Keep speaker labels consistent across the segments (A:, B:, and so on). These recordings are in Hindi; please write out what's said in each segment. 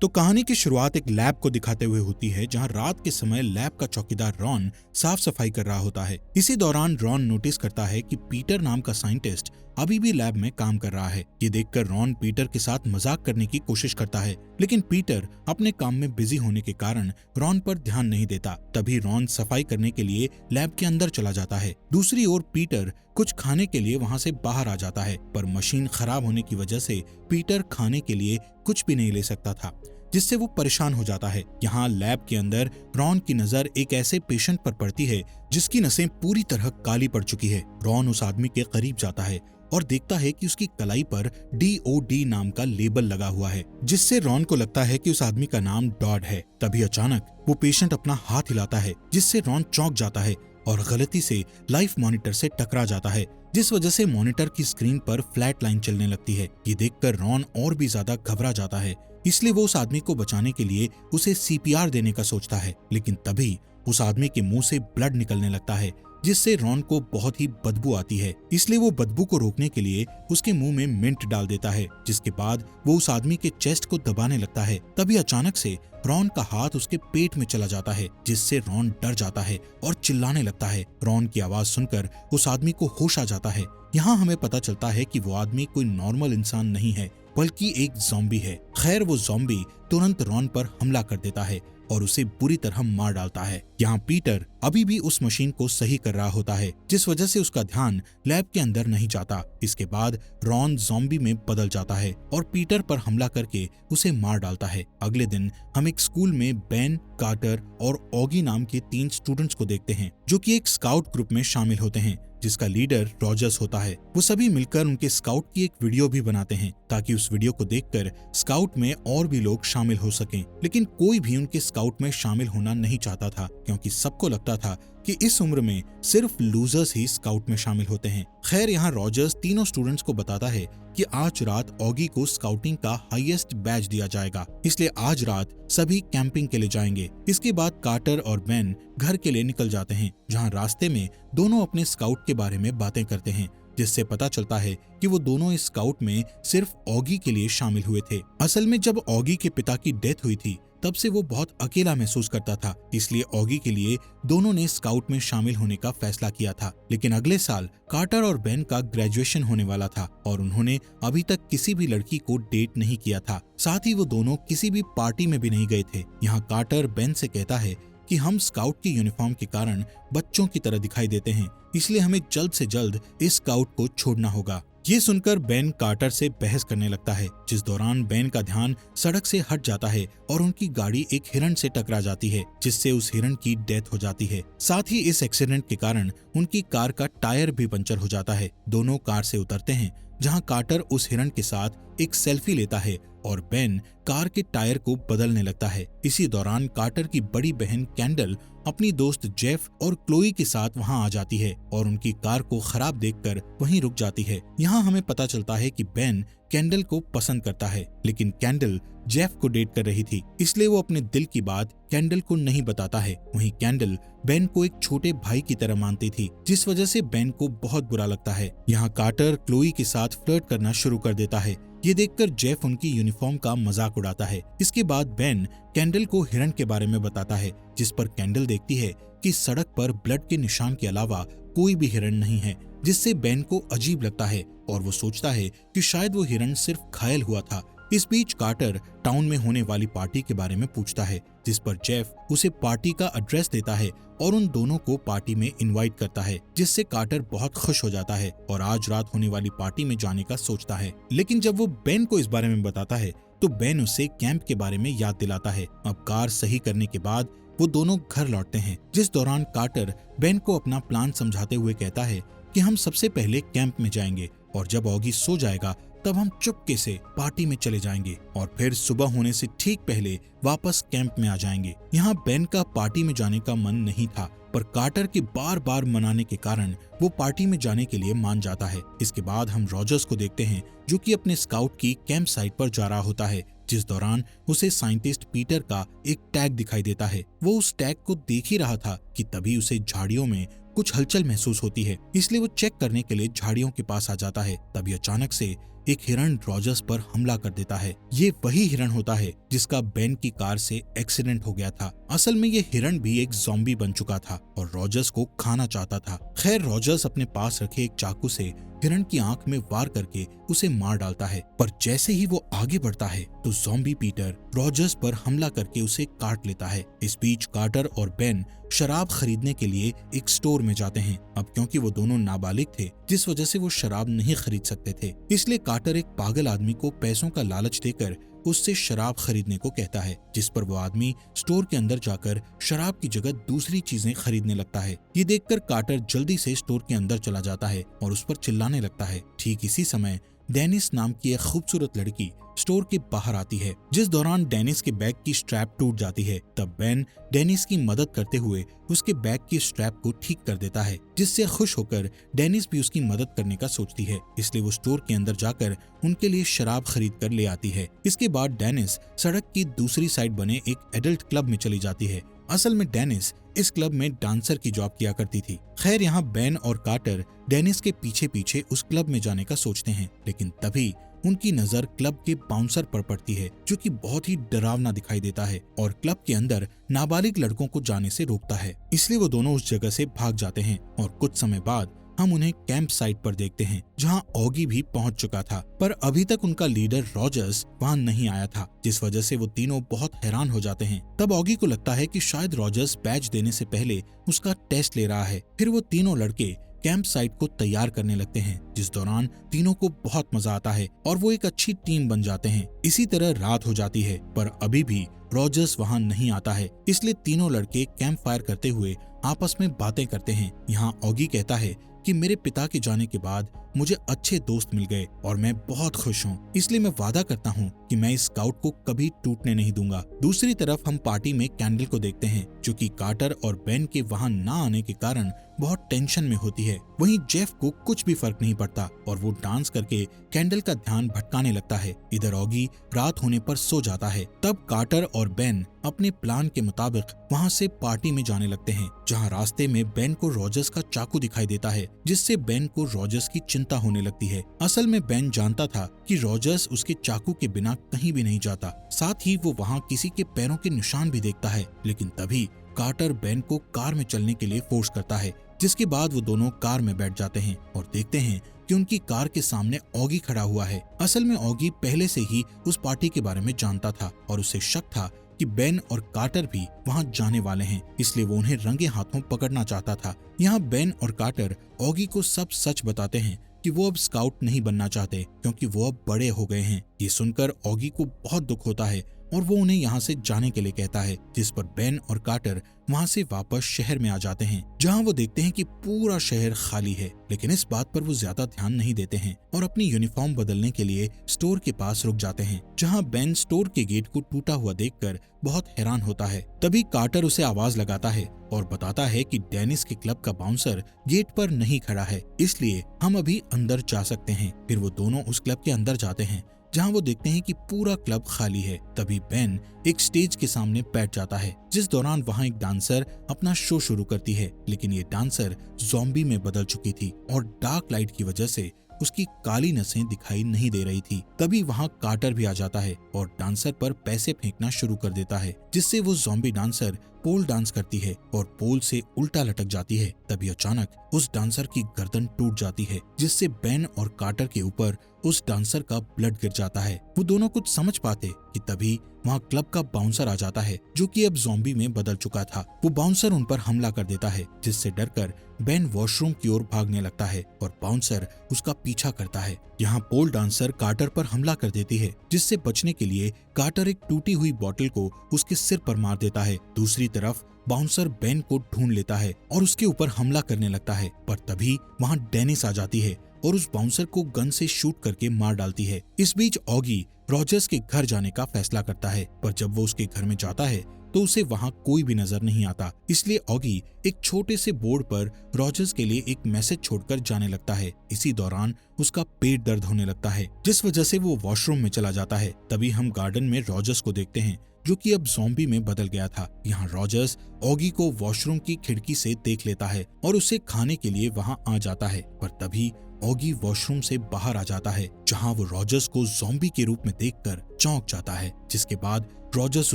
A: तो कहानी की शुरुआत एक लैब को दिखाते हुए होती है, जहां रात के समय लैब का चौकीदार रॉन साफ सफाई कर रहा होता है। इसी दौरान रॉन नोटिस करता है कि पीटर नाम का साइंटिस्ट अभी भी लैब में काम कर रहा है। ये देखकर रॉन पीटर के साथ मजाक करने की कोशिश करता है, लेकिन पीटर अपने काम में बिजी होने के कारण रॉन पर ध्यान नहीं देता। तभी रॉन सफाई करने के लिए लैब के अंदर चला जाता है। दूसरी ओर पीटर कुछ खाने के लिए वहां से बाहर आ जाता है, पर मशीन खराब होने की वजह से पीटर खाने के लिए कुछ भी नहीं ले सकता था, जिससे वो परेशान हो जाता है। यहाँ लैब के अंदर रॉन की नजर एक ऐसे पेशेंट पर पड़ती है जिसकी नसें पूरी तरह काली पड़ चुकी है। रॉन उस आदमी के करीब जाता है और देखता है कि उसकी कलाई पर DOD नाम का लेबल लगा हुआ है, जिससे रॉन को लगता है कि उस आदमी का नाम डॉड है। तभी अचानक वो पेशेंट अपना हाथ हिलाता है, जिससे रॉन चौंक जाता है और गलती से लाइफ मॉनिटर से टकरा जाता है, जिस वजह से मॉनिटर की स्क्रीन पर फ्लैट लाइन चलने लगती है। ये देखकर रॉन और भी ज्यादा घबरा जाता है, इसलिए वो उस आदमी को बचाने के लिए उसे CPR देने का सोचता है। लेकिन तभी उस आदमी के मुंह से ब्लड निकलने लगता है, जिससे रॉन को बहुत ही बदबू आती है। इसलिए वो बदबू को रोकने के लिए उसके मुंह में मिंट डाल देता है, जिसके बाद वो उस आदमी के चेस्ट को दबाने लगता है। तभी अचानक से रॉन का हाथ उसके पेट में चला जाता है, जिससे रॉन डर जाता है और चिल्लाने लगता है। रॉन की आवाज सुनकर उस आदमी को होश आ जाता है। यहाँ हमें पता चलता है कि वो आदमी कोई नॉर्मल इंसान नहीं है, बल्कि एक ज़ॉम्बी है। खैर वो ज़ॉम्बी तुरंत रॉन पर हमला कर देता है और उसे बुरी तरह मार डालता है। यहाँ पीटर अभी भी उस मशीन को सही कर रहा होता है, जिस वजह से उसका ध्यान लैब के अंदर नहीं जाता। इसके बाद रॉन ज़ॉम्बी में बदल जाता है और पीटर पर हमला करके उसे मार डालता है। अगले दिन हम एक स्कूल में बेन, कार्टर और ऑगी नाम के 3 स्टूडेंट्स को देखते हैं, जो कि एक स्काउट ग्रुप में शामिल होते हैं, जिसका लीडर रॉजर्स होता है। वो सभी मिलकर उनके स्काउट की एक वीडियो भी बनाते हैं, ताकि उस वीडियो को देखकर स्काउट में और भी लोग शामिल हो सकें। लेकिन कोई भी उनके स्काउट में शामिल होना नहीं चाहता था, क्योंकि सबको लगता था कि इस उम्र में सिर्फ लूजर्स ही स्काउट में शामिल होते हैं। खैर यहाँ रॉजर्स तीनों स्टूडेंट्स को बताता है कि आज रात ऑगी को स्काउटिंग का हाईएस्ट बैच दिया जाएगा, इसलिए आज रात सभी कैंपिंग के लिए जाएंगे। इसके बाद कार्टर और बेन घर के लिए निकल जाते हैं, जहाँ रास्ते में दोनों अपने स्काउट के बारे में बातें करते हैं, जिससे पता चलता है कि वो दोनों इस स्काउट में सिर्फ ऑगी के लिए शामिल हुए थे। असल में जब ऑगी के पिता की डेथ हुई थी, तब से वो बहुत अकेला महसूस करता था, इसलिए ऑगी के लिए दोनों ने स्काउट में शामिल होने का फैसला किया था। लेकिन अगले साल कार्टर और बेन का ग्रेजुएशन होने वाला था और उन्होंने अभी तक किसी भी लड़की को डेट नहीं किया था। साथ ही वो दोनों किसी भी पार्टी में भी नहीं गए थे। यहाँ कार्टर बेन से कहता है कि हम स्काउट की यूनिफॉर्म के कारण बच्चों की तरह दिखाई देते हैं, इसलिए हमें जल्द से जल्द इस स्काउट को छोड़ना होगा। ये सुनकर बेन कार्टर से बहस करने लगता है, जिस दौरान बेन का ध्यान सड़क से हट जाता है और उनकी गाड़ी एक हिरण से टकरा जाती है, जिससे उस हिरण की डेथ हो जाती है। साथ ही इस एक्सीडेंट के कारण उनकी कार का टायर भी पंचर हो जाता है। दोनों कार से उतरते हैं, जहां कार्टर उस हिरण के साथ एक सेल्फी लेता है और बेन कार के टायर को बदलने लगता है। इसी दौरान कार्टर की बड़ी बहन कैंडल अपनी दोस्त जेफ और क्लोई के साथ वहां आ जाती है और उनकी कार को खराब देखकर वहीं रुक जाती है। यहाँ हमें पता चलता है कि बेन कैंडल को पसंद करता है, लेकिन कैंडल जेफ को डेट कर रही थी, इसलिए वो अपने दिल की बात कैंडल को नहीं बताता है। वहीं कैंडल बेन को एक छोटे भाई की तरह मानती थी, जिस वजह से बेन को बहुत बुरा लगता है। यहाँ कार्टर क्लोई के साथ फ्लर्ट करना शुरू कर देता है। ये देखकर जेफ उनकी यूनिफॉर्म का मजाक उड़ाता है। इसके बाद बेन कैंडल को हिरण के बारे में बताता है, जिस पर कैंडल देखती है कि सड़क पर ब्लड के निशान के अलावा कोई भी हिरण नहीं है, जिससे बेन को अजीब लगता है और वो सोचता है कि शायद वो हिरण सिर्फ घायल हुआ था। इस बीच कार्टर टाउन में होने वाली पार्टी के बारे में पूछता है, जिस पर जेफ उसे पार्टी का एड्रेस देता है और उन दोनों को पार्टी में इनवाइट करता है, जिससे कार्टर बहुत खुश हो जाता है और आज रात होने वाली पार्टी में जाने का सोचता है। लेकिन जब वो बेन को इस बारे में बताता है, तो बेन उसे कैंप के बारे में याद दिलाता है। अब कार सही करने के बाद वो दोनों घर लौटते हैं, जिस दौरान कार्टर बेन को अपना प्लान समझाते हुए कहता है कि हम सबसे पहले कैंप में जाएंगे और जब ऑगी सो जाएगा तब हम चुपके से पार्टी में चले जाएंगे और फिर सुबह होने से ठीक पहले वापस कैंप में आ जाएंगे। यहाँ बेन का पार्टी में जाने का मन नहीं था, पर कार्टर के बार बार मनाने के कारण वो पार्टी में जाने के लिए मान जाता है। इसके बाद हम रॉजर्स को देखते हैं, जो कि अपने स्काउट की कैंप साइट पर जा रहा होता है, जिस दौरान उसे साइंटिस्ट पीटर का एक टैग दिखाई देता है। वो उस टैग को देख ही रहा था कि तभी उसे झाड़ियों में कुछ हलचल महसूस होती है, इसलिए वो चेक करने के लिए झाड़ियों के पास आ जाता है। तभी अचानक से एक हिरण रॉजर्स पर हमला कर देता है। ये वही हिरण होता है जिसका बेन की कार से एक्सीडेंट हो गया था। असल में ये हिरण भी एक ज़ॉम्बी बन चुका था और रॉजर्स को खाना चाहता था। खैर, रॉजर्स अपने पास रखे एक चाकू से हिरण की आंख में वार करके उसे मार डालता है, पर जैसे ही वो आगे बढ़ता है तो ज़ॉम्बी पीटर रॉजर्स पर हमला करके उसे काट लेता है। इस बीच कार्टर और बेन शराब खरीदने के लिए एक स्टोर में जाते हैं। अब क्योंकि वो दोनों नाबालिग थे, जिस वजह से वो शराब नहीं खरीद सकते थे, इसलिए कार्टर एक पागल आदमी को पैसों का लालच देकर उससे शराब खरीदने को कहता है, जिस पर वो आदमी स्टोर के अंदर जाकर शराब की जगह दूसरी चीजें खरीदने लगता है। ये देखकर कार्टर जल्दी से स्टोर के अंदर चला जाता है और उस पर चिल्लाने लगता है। ठीक इसी समय डेनिस नाम की एक खूबसूरत लड़की स्टोर के बाहर आती है। जिस दौरान डेनिस के बैग की स्ट्रैप टूट जाती है, तब बेन डेनिस की मदद करते हुए उसके बैग की स्ट्रैप को ठीक कर देता है, जिससे खुश होकर डेनिस भी उसकी मदद करने का सोचती है। इसलिए वो स्टोर के अंदर जाकर उनके लिए शराब खरीद कर ले आती है। इसके बाद डेनिस सड़क की दूसरी साइड बने एक एडल्ट क्लब में चली जाती है। असल में डेनिस इस क्लब में डांसर की जॉब किया करती थी। खैर, यहाँ बेन और कार्टर डेनिस के पीछे पीछे उस क्लब में जाने का सोचते हैं, लेकिन तभी उनकी नजर क्लब के बाउंसर पर पड़ती है, जो कि बहुत ही डरावना दिखाई देता है और क्लब के अंदर नाबालिग लड़कों को जाने से रोकता है। इसलिए वो दोनों उस जगह से भाग जाते हैं और कुछ समय बाद हम उन्हें कैंप साइट पर देखते हैं, जहां ऑगी भी पहुंच चुका था, पर अभी तक उनका लीडर रॉजर्स वहां नहीं आया था, जिस वजह से वो तीनों बहुत हैरान हो जाते हैं। तब ऑगी को लगता है कि शायद रॉजर्स बैज देने से पहले उसका टेस्ट ले रहा है। फिर वो तीनों लड़के कैंप साइट को तैयार करने लगते हैं, जिस दौरान तीनों को बहुत मजा आता है और वो एक अच्छी टीम बन जाते हैं। इसी तरह रात हो जाती है, पर अभी भी रॉजर्स वहां नहीं आता है, इसलिए तीनों लड़के कैंप फायर करते हुए आपस में बातें करते हैं। यहाँ ऑगी कहता है कि मेरे पिता के जाने के बाद मुझे अच्छे दोस्त मिल गए और मैं बहुत खुश हूँ, इसलिए मैं वादा करता हूँ कि मैं इस स्काउट को कभी टूटने नहीं दूंगा। दूसरी तरफ हम पार्टी में कैंडल को देखते हैं, जो कि कार्टर और बेन के वहां ना आने के कारण बहुत टेंशन में होती है। वहीं जेफ को कुछ भी फर्क नहीं पड़ता और वो डांस करके कैंडल का ध्यान भटकाने लगता है। इधर ऑगी रात होने पर सो जाता है। तब कार्टर और बेन अपने प्लान के मुताबिक वहां से पार्टी में जाने लगते हैं, जहां रास्ते में बेन को रॉजर्स का चाकू दिखाई देता है, जिससे बेन को रॉजर्स की चिंता होने लगती है। असल में बेन जानता था कि रॉजर्स उसके चाकू के बिना कहीं भी नहीं जाता। साथ ही वो वहाँ किसी के पैरों के निशान भी देखता है, लेकिन तभी कार्टर बेन को कार में चलने के लिए फोर्स करता है, जिसके बाद वो दोनों कार में बैठ जाते हैं और देखते हैं कि उनकी कार के सामने ऑगी खड़ा हुआ है। असल में ऑगी पहले से ही उस पार्टी के बारे में जानता था और उसे शक था कि बेन और कार्टर भी वहां जाने वाले हैं, इसलिए वो उन्हें रंगे हाथों पकड़ना चाहता था। यहाँ बेन और कार्टर ऑगी को सब सच बताते हैं कि वो अब स्काउट नहीं बनना चाहते, क्योंकि वो अब बड़े हो गए हैं। ये सुनकर ऑगी को बहुत दुख होता है और वो उन्हें यहाँ से जाने के लिए कहता है, जिस पर बेन और कार्टर वहाँ से वापस शहर में आ जाते हैं, जहाँ वो देखते हैं कि पूरा शहर खाली है। लेकिन इस बात पर वो ज्यादा ध्यान नहीं देते हैं और अपनी यूनिफॉर्म बदलने के लिए स्टोर के पास रुक जाते हैं, जहाँ बेन स्टोर के गेट को टूटा हुआ देखकर बहुत हैरान होता है। तभी कार्टर उसे आवाज लगाता है और बताता है कि डेनिस के क्लब का बाउंसर गेट पर नहीं खड़ा है, इसलिए हम अभी अंदर जा सकते हैं। फिर वो दोनों उस क्लब के अंदर जाते हैं, जहां वो देखते हैं कि पूरा क्लब खाली है। तभी बेन एक स्टेज के सामने बैठ जाता है, जिस दौरान वहां एक डांसर अपना शो शुरू करती है, लेकिन ये डांसर ज़ॉम्बी में बदल चुकी थी और डार्क लाइट की वजह से उसकी काली नसें दिखाई नहीं दे रही थी। तभी वहां कार्टर भी आ जाता है और डांसर पर पैसे फेंकना शुरू कर देता है, जिससे वो ज़ॉम्बी डांसर पोल डांस करती है और पोल से उल्टा लटक जाती है। तभी अचानक उस डांसर की गर्दन टूट जाती है, जिससे बेन और कार्टर के ऊपर उस डांसर का ब्लड गिर जाता है। वो दोनों कुछ समझ पाते कि तभी वहाँ क्लब का बाउंसर आ जाता है, जो कि अब ज़ॉम्बी में बदल चुका था। वो बाउंसर उन पर हमला कर देता है, जिससे डरकर बेन वॉशरूम की ओर भागने लगता है और बाउंसर उसका पीछा करता है। यहाँ पोल डांसर कार्टर पर हमला कर देती है, जिससे बचने के लिए कार्टर एक टूटी हुई बोतल को उसके सिर पर मार देता है। दूसरी तरफ बाउंसर बेन को ढूंढ लेता है और उसके ऊपर हमला करने लगता है, पर तभी वहाँ डेनिस आ जाती है और उस बाउंसर को गन से शूट करके मार डालती है। इस बीच ऑगी रॉजर्स के घर जाने का फैसला करता है, पर जब वो उसके घर में जाता है तो उसे वहाँ कोई भी नजर नहीं आता, इसलिए ऑगी एक छोटे से बोर्ड पर रॉजर्स के लिए एक मैसेज छोड़कर जाने लगता है। इसी दौरान उसका पेट दर्द होने लगता है, जिस वजह से वो वॉशरूम में चला जाता है। तभी हम गार्डन में रॉजर्स को देखते हैं, जो कि अब ज़ॉम्बी में बदल गया था। यहाँ रॉजर्स ऑगी को वॉशरूम की खिड़की से देख लेता है और उसे खाने के लिए वहाँ आ जाता है, पर तभी ऑगी वॉशरूम से बाहर आ जाता है, जहां वो रॉजर्स को ज़ॉम्बी के रूप में देखकर चौंक जाता है, जिसके बाद रॉजर्स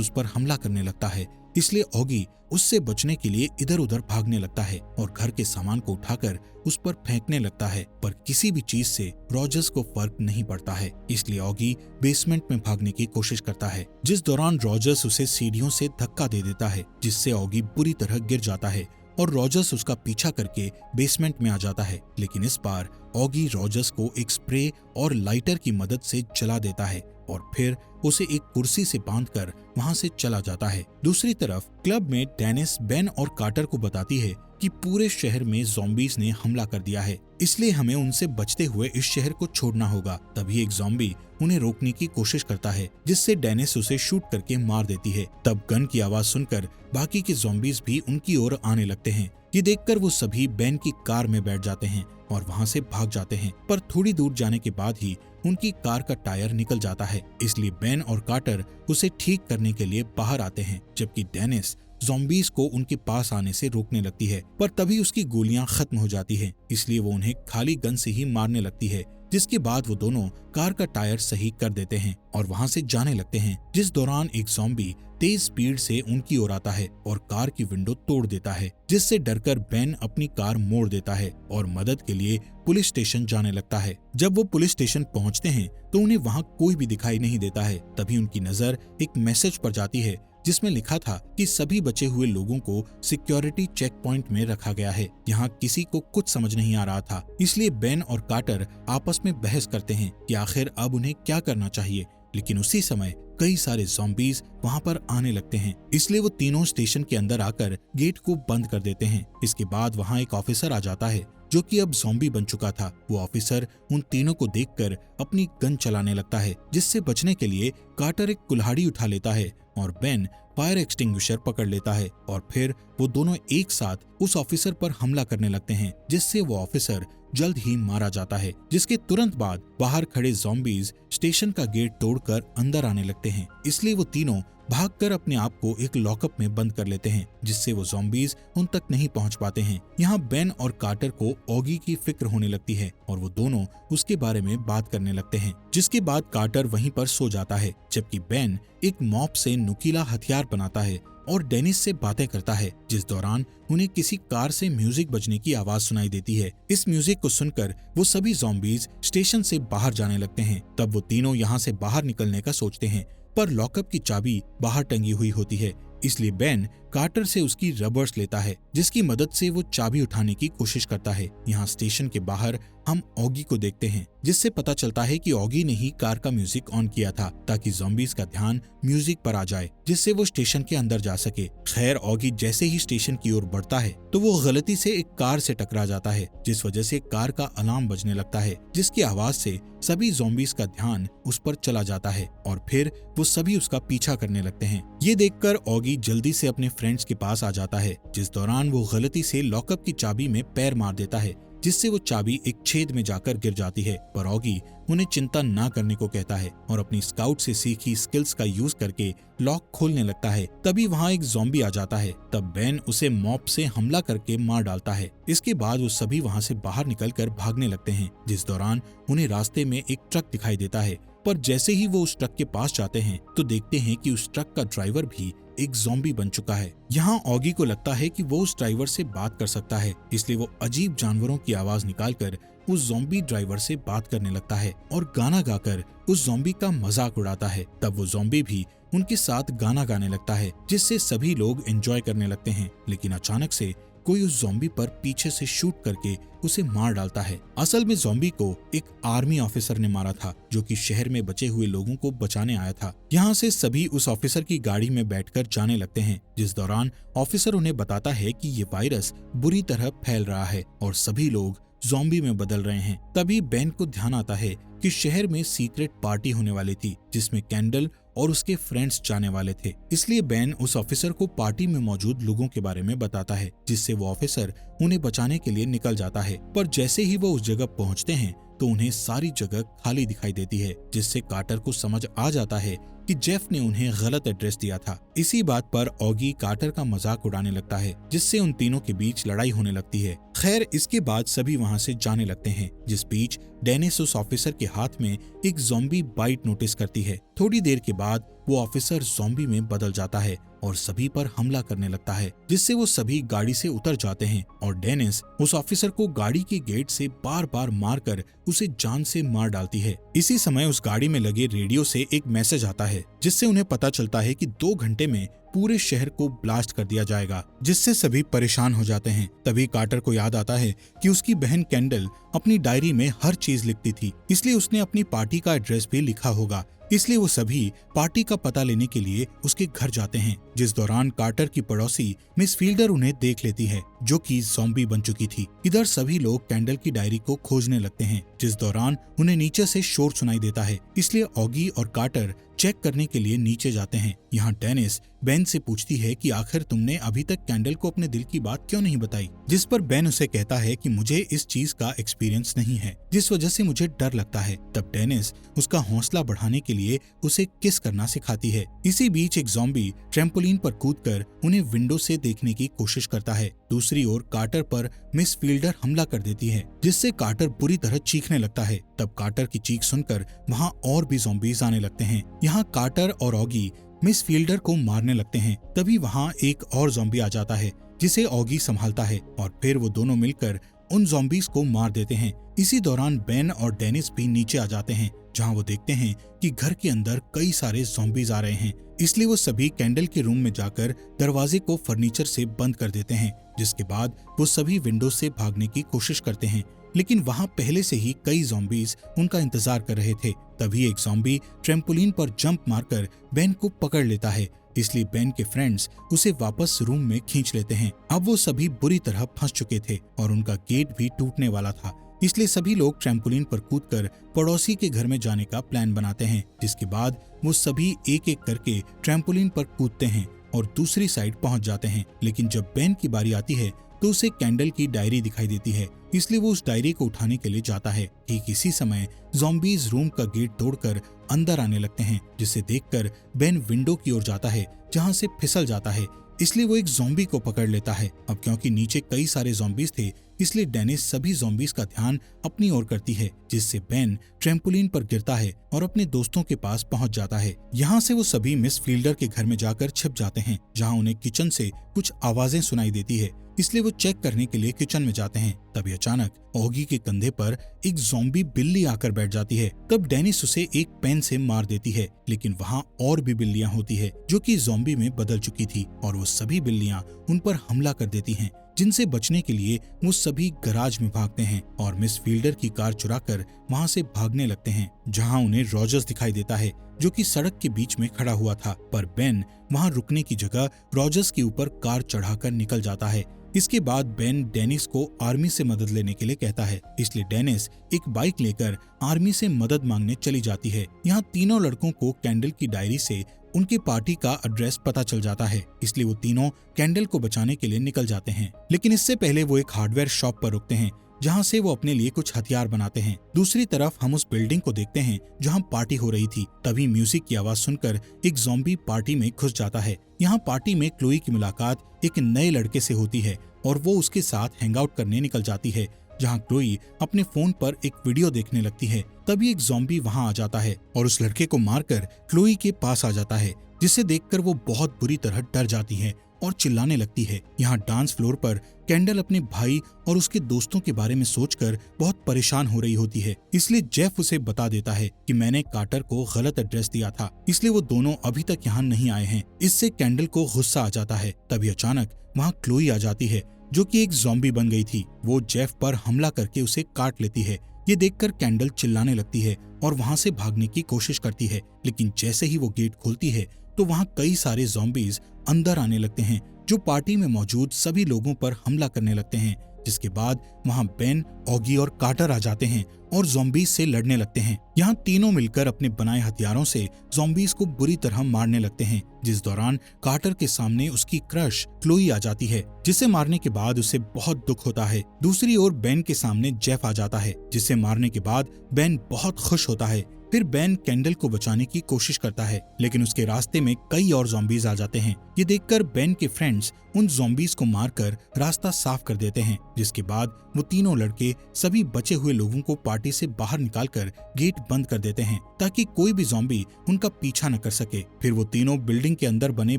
A: उस पर हमला करने लगता है। इसलिए ऑगी उससे बचने के लिए इधर उधर भागने लगता है और घर के सामान को उठाकर उस पर फेंकने लगता है, पर किसी भी चीज से रॉजर्स को फर्क नहीं पड़ता है। इसलिए ऑगी बेसमेंट में भागने की कोशिश करता है, जिस दौरान रॉजर्स उसे सीढ़ियों से धक्का दे देता है, जिससे ऑगी बुरी तरह गिर जाता है और रॉजर्स उसका पीछा करके बेसमेंट में आ जाता है। लेकिन इस बार ऑगी रॉजर्स को एक स्प्रे और लाइटर की मदद से जला देता है और फिर उसे एक कुर्सी से बांधकर वहां से चला जाता है। दूसरी तरफ क्लब में डेनिस बेन और कार्टर को बताती है कि पूरे शहर में ज़ॉम्बीज ने हमला कर दिया है, इसलिए हमें उनसे बचते हुए इस शहर को छोड़ना होगा। तभी एक ज़ॉम्बी उन्हें रोकने की कोशिश करता है, जिससे डेनिस उसे शूट करके मार देती है। तब गन की आवाज सुनकर बाकी के ज़ॉम्बीज भी उनकी ओर आने लगते हैं। ये देखकर वो सभी बेन की कार में बैठ जाते हैं और वहां से भाग जाते हैं, पर थोड़ी दूर जाने के बाद ही उनकी कार का टायर निकल जाता है। इसलिए बेन और कार्टर उसे ठीक करने के लिए बाहर आते हैं, जबकि डेनिस ज़ॉम्बीज को उनके पास आने से रोकने लगती है, पर तभी उसकी गोलियां खत्म हो जाती हैं, इसलिए वो उन्हें खाली गन से ही मारने लगती है। जिसके बाद वो दोनों कार का टायर सही कर देते हैं और वहां से जाने लगते हैं, जिस दौरान एक ज़ॉम्बी तेज स्पीड से उनकी ओर आता है और कार की विंडो तोड़ देता है, जिससे डरकर बेन अपनी कार मोड़ देता है और मदद के लिए पुलिस स्टेशन जाने लगता है। जब वो पुलिस स्टेशन पहुंचते हैं तो उन्हें वहां कोई भी दिखाई नहीं देता है। तभी उनकी नजर एक मैसेज पर जाती है, जिसमें लिखा था कि सभी बचे हुए लोगों को सिक्योरिटी चेक पॉइंट में रखा गया है। यहाँ किसी को कुछ समझ नहीं आ रहा था, इसलिए बेन और कार्टर आपस में बहस करते हैं कि आखिर अब उन्हें क्या करना चाहिए। लेकिन उसी समय कई सारे ज़ॉम्बीज वहां पर आने लगते हैं, इसलिए वो तीनों स्टेशन के अंदर आकर गेट को बंद कर देते हैं। इसके बाद वहां एक ऑफिसर आ जाता है, जो कि अब ज़ॉम्बी बन चुका था। वो ऑफिसर उन तीनों को देखकर अपनी गन चलाने लगता है, जिससे बचने के लिए कार्टर एक कुल्हाड़ी उठा लेता है और बेन फायर एक्सटिंग्विशर पकड़ लेता है और फिर वो दोनों एक साथ उस ऑफिसर पर हमला करने लगते हैं, जिससे वो ऑफिसर जल्द ही मारा जाता है। जिसके तुरंत बाद बाहर खड़े ज़ॉम्बीज स्टेशन का गेट तोड़कर अंदर आने लगते हैं, इसलिए वो तीनों भागकर अपने आप को एक लॉकअप में बंद कर लेते हैं, जिससे वो ज़ॉम्बीज उन तक नहीं पहुंच पाते हैं। यहाँ बेन और कार्टर को ऑगी की फिक्र होने लगती है और वो दोनों उसके बारे में बात करने लगते हैं। जिसके बाद कार्टर वहीं पर सो जाता है, जबकि बेन एक मॉप से नुकीला हथियार बनाता है और डेनिस से बातें करता है, जिस दौरान उन्हें किसी कार से म्यूजिक बजने की आवाज सुनाई देती है। इस म्यूजिक को सुनकर वो सभी ज़ॉम्बीज स्टेशन से बाहर जाने लगते हैं। तब वो तीनों यहाँ से बाहर निकलने का सोचते हैं, पर लॉकअप की चाबी बाहर टंगी हुई होती है, इसलिए बेन कार्टर से उसकी रबर्स लेता है, जिसकी मदद से वो चाबी उठाने की कोशिश करता है। यहाँ स्टेशन के बाहर हम ऑगी को देखते हैं, जिससे पता चलता है कि ऑगी ने ही कार का म्यूजिक ऑन किया था, ताकि ज़ॉम्बीज का ध्यान म्यूजिक पर आ जाए, जिससे वो स्टेशन के अंदर जा सके। खैर, ऑगी जैसे ही स्टेशन की ओर बढ़ता है तो वो गलती से एक कार से टकरा जाता है, जिस वजह से कार का अलार्म बजने लगता है, जिसकी आवाज से सभी ज़ॉम्बीज का ध्यान उस पर चला जाता है और फिर वो सभी उसका पीछा करने लगते हैं। ये देखकर ऑगी जल्दी से अपने फ्रेंड्स के पास आ जाता है, जिस दौरान वो गलती से लॉकअप की चाबी में पैर मार देता है, जिससे वो चाबी एक छेद में जाकर गिर जाती है। पर ऑगी उन्हें चिंता ना करने को कहता है और अपनी स्काउट से सीखी स्किल्स का यूज करके लॉक खोलने लगता है। तभी वहाँ एक ज़ॉम्बी आ जाता है। तब बेन उसे मॉप से हमला करके मार डालता है। इसके बाद वो सभी वहाँ से बाहर निकलकर भागने लगते हैं, जिस दौरान उन्हें रास्ते में एक ट्रक दिखाई देता है। पर जैसे ही वो उस ट्रक के पास जाते हैं तो देखते हैं कि उस ट्रक का ड्राइवर भी एक ज़ॉम्बी बन चुका है। यहाँ ऑगी को लगता है कि वो उस ड्राइवर से बात कर सकता है, इसलिए वो अजीब जानवरों की आवाज निकालकर उस ज़ॉम्बी ड्राइवर से बात करने लगता है और गाना गाकर उस ज़ॉम्बी का मजाक उड़ाता है। तब वो ज़ॉम्बी भी उनके साथ गाना गाने लगता है, जिससे सभी लोग एंजॉय करने लगते हैं। लेकिन अचानक से कोई उस ज़ॉम्बी पर पीछे से शूट करके उसे मार डालता है। असल में ज़ॉम्बी को एक आर्मी ऑफिसर ने मारा था, जो कि शहर में बचे हुए लोगों को बचाने आया था। यहाँ से सभी उस ऑफिसर की गाड़ी में बैठकर जाने लगते हैं, जिस दौरान ऑफिसर उन्हें बताता है कि ये वायरस बुरी तरह फैल रहा है और सभी लोग ज़ॉम्बी में बदल रहे हैं। तभी बेन को ध्यान आता है कि शहर में सीक्रेट पार्टी होने वाली थी, जिसमें कैंडल और उसके फ्रेंड्स जाने वाले थे। इसलिए बेन उस ऑफिसर को पार्टी में मौजूद लोगों के बारे में बताता है, जिससे वो ऑफिसर उन्हें बचाने के लिए निकल जाता है। पर जैसे ही वो उस जगह पहुंचते हैं तो उन्हें सारी जगह खाली दिखाई देती है, जिससे कार्टर को समझ आ जाता है कि जेफ ने उन्हें गलत एड्रेस दिया था। इसी बात पर ऑगी कार्टर का मजाक उड़ाने लगता है, जिससे उन तीनों के बीच लड़ाई होने लगती है। खैर, इसके बाद सभी वहां से जाने लगते हैं, जिस बीच डेनिस उस ऑफिसर के हाथ में एक ज़ॉम्बी बाइट नोटिस करती है। थोड़ी देर के बाद वो ऑफिसर ज़ॉम्बी में बदल जाता है और सभी पर हमला करने लगता है, जिससे वो सभी गाड़ी से उतर जाते हैं और डेनिस उस ऑफिसर को गाड़ी के गेट से बार बार मारकर उसे जान से मार डालती है। इसी समय उस गाड़ी में लगे रेडियो से एक मैसेज आता है, जिससे उन्हें पता चलता है कि 2 घंटे में पूरे शहर को ब्लास्ट कर दिया जाएगा, जिससे सभी परेशान हो जाते हैं। तभी कार्टर को याद आता है कि उसकी बहन कैंडल अपनी डायरी में हर चीज लिखती थी, इसलिए उसने अपनी पार्टी का एड्रेस भी लिखा होगा। इसलिए वो सभी पार्टी का पता लेने के लिए उसके घर जाते हैं, जिस दौरान कार्टर की पड़ोसी मिस फील्डर उन्हें देख लेती है, जो कि ज़ॉम्बी बन चुकी थी। इधर सभी लोग कैंडल की डायरी को खोजने लगते हैं, जिस दौरान उन्हें नीचे से शोर सुनाई देता है, इसलिए ऑगी और कार्टर चेक करने के लिए नीचे जाते हैं। यहाँ डेनिस बेन से पूछती है कि आखिर तुमने अभी तक कैंडल को अपने दिल की बात क्यों नहीं बताई, जिस पर बेन उसे कहता है कि मुझे इस चीज का एक्सपीरियंस नहीं है, जिस वजह से मुझे डर लगता है। तब डेनिस उसका हौसला बढ़ाने के लिए उसे किस करना सिखाती है। इसी बीच एक ज़ॉम्बी ट्रैम्पोलिन पर कूदकर उन्हें विंडो से देखने की कोशिश करता है। दूसरी ओर कार्टर पर मिस फील्डर हमला कर देती है, जिससे कार्टर बुरी तरह चीखने लगता है। तब कार्टर की चीख सुनकर वहाँ और भी ज़ॉम्बीज आने लगते हैं। यहाँ कार्टर और ऑगी मिस फील्डर को मारने लगते हैं। तभी वहाँ एक और ज़ॉम्बी आ जाता है, जिसे ऑगी संभालता है और फिर वो दोनों मिलकर उन ज़ॉम्बीज को मार देते हैं। इसी दौरान बेन और डेनिस भी नीचे आ जाते हैं, जहाँ वो देखते हैं कि घर के अंदर कई सारे ज़ॉम्बीज आ रहे हैं। इसलिए वो सभी कैंडल के रूम में जाकर दरवाजे को फर्नीचर से बंद कर देते हैं, जिसके बाद वो सभी विंडो से भागने की कोशिश करते हैं, लेकिन वहाँ पहले से ही कई ज़ॉम्बीज उनका इंतजार कर रहे थे। तभी एक ज़ॉम्बी ट्रैम्पोलिन पर जंप मारकर बेन को पकड़ लेता है, इसलिए बेन के फ्रेंड्स उसे वापस रूम में खींच लेते हैं। अब वो सभी बुरी तरह फंस चुके थे और उनका गेट भी टूटने वाला था, इसलिए सभी लोग ट्रैम्पोलिन पर कूदकर पड़ोसी के घर में जाने का प्लान बनाते हैं, जिसके बाद वो सभी एक एक करके ट्रैम्पोलिन पर कूदते हैं और दूसरी साइड पहुंच जाते हैं। लेकिन जब बेन की बारी आती है तो उसे कैंडल की डायरी दिखाई देती है, इसलिए वो उस डायरी को उठाने के लिए जाता है। ठीक इसी समय ज़ॉम्बीज रूम का गेट तोड़कर अंदर आने लगते हैं, जिसे देखकर बेन विंडो की ओर जाता है, जहां से फिसल जाता है, इसलिए वो एक ज़ॉम्बी को पकड़ लेता है। अब क्योंकि नीचे कई सारे ज़ॉम्बीज थे, इसलिए डेनिस सभी ज़ॉम्बीज का ध्यान अपनी ओर करती है, जिससे बेन ट्रैम्पोलिन पर गिरता है और अपने दोस्तों के पास पहुंच जाता है। यहाँ से वो सभी मिस फील्डर के घर में जाकर छिप जाते हैं, जहाँ उन्हें किचन से कुछ आवाजें सुनाई देती है, इसलिए वो चेक करने के लिए किचन में जाते हैं। तभी अचानक ऑगी के कंधे पर एक ज़ॉम्बी बिल्ली आकर बैठ जाती है। तब डेनिस उसे एक पेन से मार देती है, लेकिन वहाँ और भी बिल्लियां होती है जो कि ज़ॉम्बी में बदल चुकी थी और वो सभी बिल्लियां उन पर हमला कर देती हैं, जिनसे बचने के लिए वो सभी गराज में भागते हैं और मिस फील्डर की कार चुराकर वहाँ से भागने लगते हैं, जहाँ उन्हें रॉजर्स दिखाई देता है, जो कि सड़क के बीच में खड़ा हुआ था। पर बेन वहाँ रुकने की जगह रॉजर्स के ऊपर कार चढ़ाकर निकल जाता है। इसके बाद बेन डेनिस को आर्मी से मदद लेने के लिए कहता है, इसलिए डेनिस एक बाइक लेकर आर्मी से मदद मांगने चली जाती है। यहाँ तीनों लड़कों को कैंडल की डायरी से उनकी पार्टी का एड्रेस पता चल जाता है, इसलिए वो तीनों कैंडल को बचाने के लिए निकल जाते हैं। लेकिन इससे पहले वो एक हार्डवेयर शॉप पर रुकते हैं, जहाँ से वो अपने लिए कुछ हथियार बनाते हैं। दूसरी तरफ हम उस बिल्डिंग को देखते हैं जहाँ पार्टी हो रही थी। तभी म्यूजिक की आवाज सुनकर एक ज़ॉम्बी पार्टी में घुस जाता है। यहाँ पार्टी में क्लोई की मुलाकात एक नए लड़के से होती है और वो उसके साथ हैंगआउट करने निकल जाती है, जहाँ क्लोई अपने फोन पर एक वीडियो देखने लगती है। तभी एक ज़ॉम्बी वहाँ आ जाता है और उस लड़के को मारकर क्लोई के पास आ जाता है, जिसे देखकर वो बहुत बुरी तरह डर जाती है और चिल्लाने लगती है। यहाँ डांस फ्लोर पर कैंडल अपने भाई और उसके दोस्तों के बारे में सोचकर बहुत परेशान हो रही होती है, इसलिए जेफ उसे बता देता है कि मैंने कार्टर को गलत एड्रेस दिया था, इसलिए वो दोनों अभी तक यहाँ नहीं आए हैं। इससे कैंडल को गुस्सा आ जाता है। तभी अचानक वहाँ क्लोई आ जाती है, जो कि एक ज़ॉम्बी बन गई थी। वो जेफ पर हमला करके उसे काट लेती है। ये देखकर कैंडल चिल्लाने लगती है और वहाँ से भागने की कोशिश करती है, लेकिन जैसे ही वो गेट खोलती है तो वहाँ कई सारे ज़ॉम्बीज अंदर आने लगते हैं, जो पार्टी में मौजूद सभी लोगों पर हमला करने लगते हैं, जिसके बाद वहाँ बेन, ऑगी और कार्टर आ जाते हैं और ज़ॉम्बीज से लड़ने लगते हैं। यहाँ तीनों मिलकर अपने बनाए हथियारों से ज़ॉम्बीज को बुरी तरह मारने लगते हैं, जिस दौरान कार्टर के सामने उसकी क्रश क्लोई आ जाती है, जिसे मारने के बाद उसे बहुत दुख होता है। दूसरी ओर बेन के सामने जेफ आ जाता है, जिसे मारने के बाद बेन बहुत खुश होता है। फिर बेन कैंडल को बचाने की कोशिश करता है, लेकिन उसके रास्ते में कई और ज़ॉम्बीज आ जाते हैं। ये देखकर बेन के फ्रेंड्स उन ज़ॉम्बीज को मारकर रास्ता साफ कर देते हैं, जिसके बाद वो तीनों लड़के सभी बचे हुए लोगों को पार्टी से बाहर निकालकर गेट बंद कर देते हैं ताकि कोई भी ज़ॉम्बी उनका पीछा न कर सके। फिर वो तीनों बिल्डिंग के अंदर बने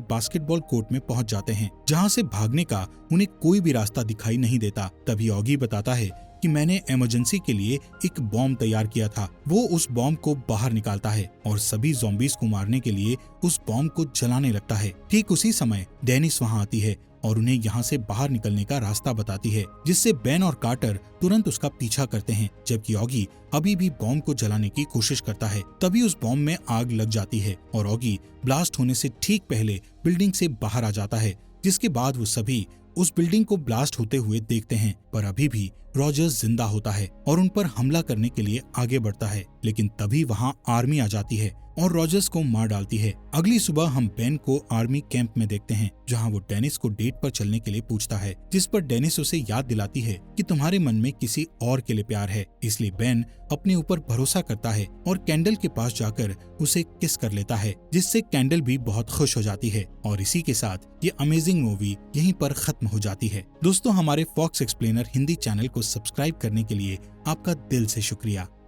A: बास्केटबॉल कोर्ट में पहुंच जाते हैं, जहां से भागने का उन्हें कोई भी रास्ता दिखाई नहीं देता। तभी ऑगी बताता है कि मैंने इमरजेंसी के लिए एक बॉम्ब तैयार किया था। वो उस बॉम्ब को बाहर निकालता है और सभी ज़ॉम्बीज को मारने के लिए उस बॉम्ब को जलाने लगता है। ठीक उसी समय डेनिस वहां आती है और उन्हें यहाँ से बाहर निकलने का रास्ता बताती है, जिससे बेन और कार्टर तुरंत उसका पीछा करते हैं, जबकि ऑगी अभी भी बॉम्ब को जलाने की कोशिश करता है। तभी उस बॉम्ब में आग लग जाती है और ऑगी ब्लास्ट होने से ठीक पहले बिल्डिंग से बाहर आ जाता है, जिसके बाद वो सभी उस बिल्डिंग को ब्लास्ट होते हुए देखते हैं, पर अभी भी रॉजर्स जिंदा होता है और उन पर हमला करने के लिए आगे बढ़ता है। लेकिन तभी वहाँ आर्मी आ जाती है और रॉजर्स को मार डालती है। अगली सुबह हम बेन को आर्मी कैंप में देखते हैं, जहाँ वो डेनिस को डेट पर चलने के लिए पूछता है, जिस पर डेनिस उसे याद दिलाती है कि तुम्हारे मन में किसी और के लिए प्यार है। इसलिए बेन अपने ऊपर भरोसा करता है और कैंडल के पास जाकर उसे किस कर लेता है, जिससे कैंडल भी बहुत खुश हो जाती है। और इसी के साथ ये अमेजिंग मूवी यहीं पर खत्म हो जाती है। दोस्तों, हमारे फॉक्स एक्सप्लेनर हिंदी चैनल को सब्सक्राइब करने के लिए आपका दिल से शुक्रिया।